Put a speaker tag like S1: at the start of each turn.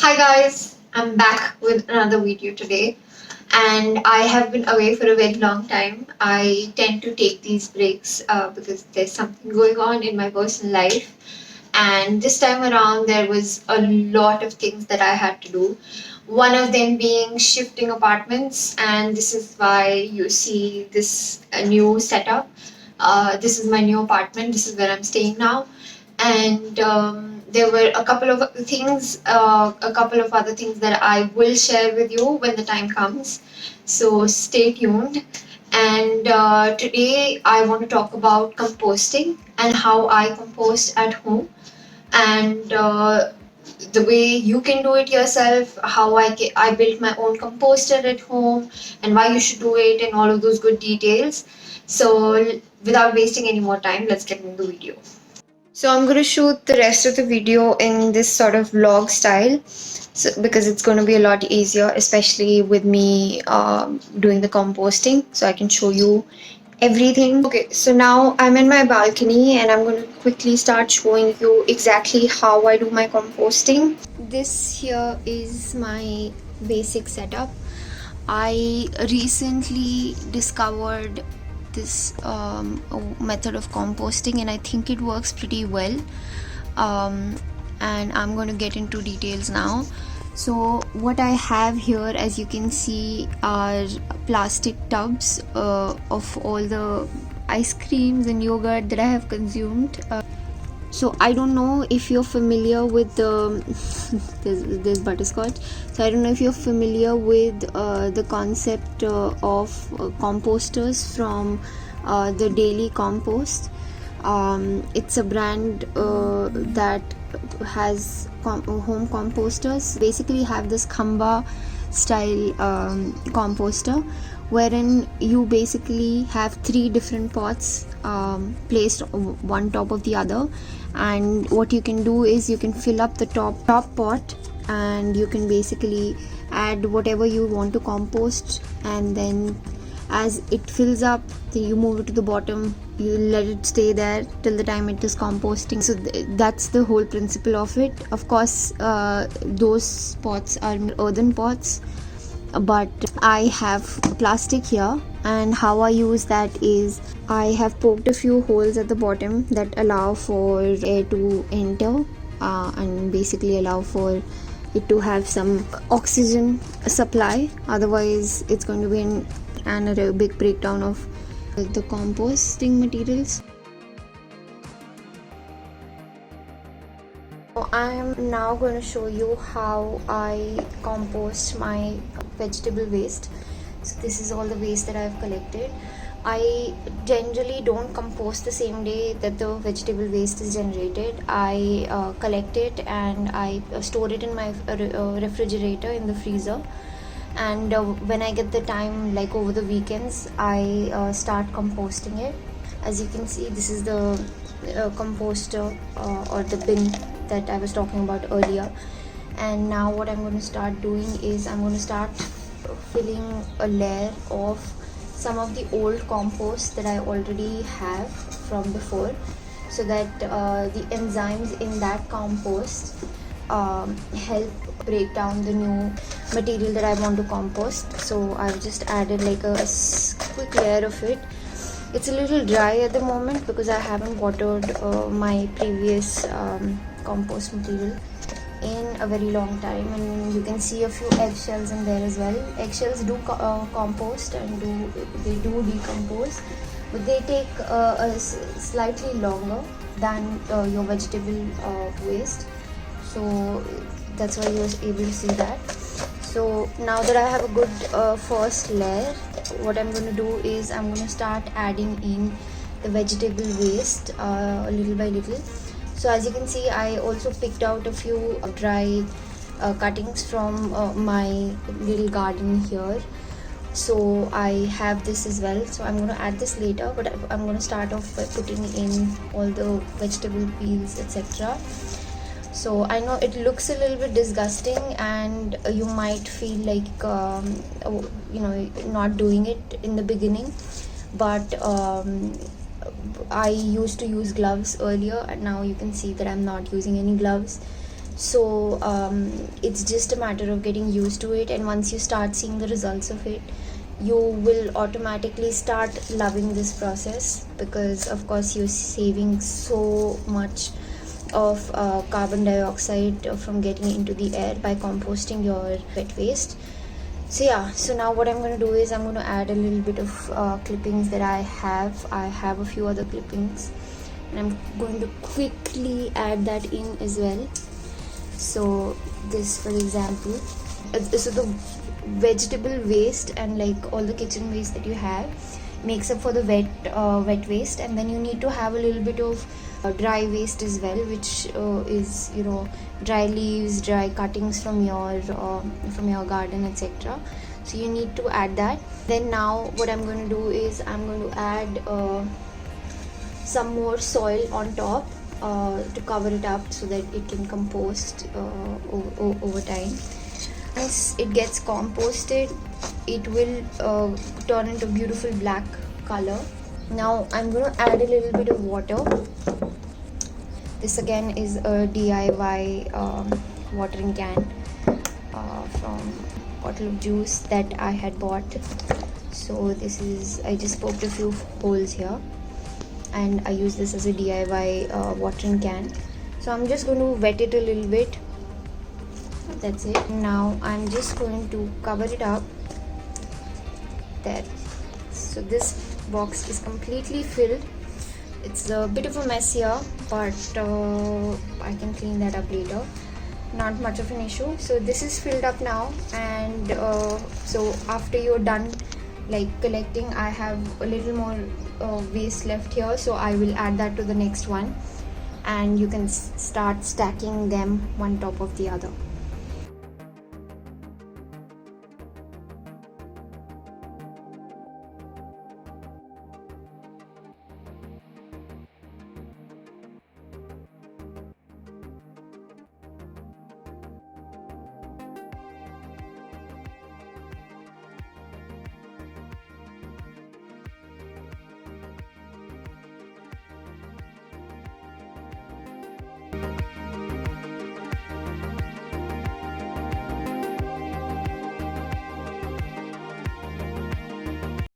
S1: Hi guys, I'm back with another video today and I have been away for a very long time. I tend to take these breaks because there's something going on in my personal life, and this time around there was a lot of things that I had to do. One of them being shifting apartments, and this is why you see this new setup. This is my new apartment, this is where I'm staying now, and there were a couple of things, a couple of other things that I will share with you when the time comes. So stay tuned. And today I want to talk about composting and how I compost at home, and the way you can do it yourself, how I built my own composter at home, and why you should do it, and all of those good details. So without wasting any more time, let's get into the video. So I'm going to shoot the rest of the video in this sort of vlog style, so, because it's going to be a lot easier, especially with me doing the composting, so I can show you everything. Okay, so now I'm in my balcony and I'm going to quickly start showing you exactly how I do my composting. This here is my basic setup. I recently discovered this method of composting and I think it works pretty well. And I'm going to get into details now. So what I have here, as you can see, are plastic tubs of all the ice creams and yogurt that I have consumed. So I don't know if you're familiar with the there's butterscotch. So I don't know if you're familiar with the concept of composters from the Daily Compost. It's a brand that has home composters. Basically have this khamba style composter, wherein you basically have three different pots placed one top of the other, and what you can do is you can fill up the top pot, and you can basically add whatever you want to compost, and then as it fills up, then you move it to the bottom, you let it stay there till the time it is composting. So that's the whole principle of it. Of course, those pots are earthen pots, but I have plastic here, and how I use that is I have poked a few holes at the bottom that allow for air to enter, and basically allow for it to have some oxygen supply. Otherwise it's going to be a big breakdown of the composting materials. I am now going to show you how I compost my vegetable waste. So this is all the waste that I have collected. I generally don't compost the same day that the vegetable waste is generated. I collect it and I store it in my refrigerator in the freezer. And when I get the time, like over the weekends, I start composting it. As you can see, this is the composter or the bin that I was talking about earlier. And now what I'm going to start doing is I'm going to start filling a layer of some of the old compost that I already have from before, so that the enzymes in that compost help break down the new material that I want to compost. So I've just added like a quick layer of it. It's a little dry at the moment because I haven't watered my previous compost material in a very long time, and you can see a few eggshells in there as well. Eggshells do compost and they do decompose, but they take slightly longer than your vegetable waste. So that's why you're able to see that. So now that I have a good first layer, what I'm going to do is I'm going to start adding in the vegetable waste little by little. So as you can see, I also picked out a few dry cuttings from my little garden here. So I have this as well. So I'm going to add this later, but I'm going to start off by putting in all the vegetable peels, etc. So I know it looks a little bit disgusting, and you might feel like not doing it in the beginning, but I used to use gloves earlier, and now you can see that I'm not using any gloves. So it's just a matter of getting used to it, and once you start seeing the results of it, you will automatically start loving this process, because of course you're saving so much of carbon dioxide from getting into the air by composting your wet waste. So yeah, so now what I'm going to do is I'm going to add a little bit of clippings that I have a few other clippings, and I'm going to quickly add that in as well. So this, for example, so the vegetable waste and like all the kitchen waste that you have makes up for the wet waste, and then you need to have a little bit of dry waste as well, which is, you know, dry leaves, dry cuttings from your garden, etc. So you need to add that. Then now what I'm going to do is I'm going to add some more soil on top to cover it up so that it can compost over time. Once it gets composted, it will turn into beautiful black color. Now I'm going to add a little bit of water. This again is a DIY watering can from bottle of juice that I had bought. So this is, I just poked a few holes here, and I use this as a DIY watering can. So I'm just going to wet it a little bit. That's it. Now I'm just going to cover it up. There. So this box is completely filled. It's a bit of a mess here, but I can clean that up later. Not much of an issue. So this is filled up now, and so after you're done like collecting, I have a little more waste left here, so I will add that to the next one, and you can start stacking them one top of the other.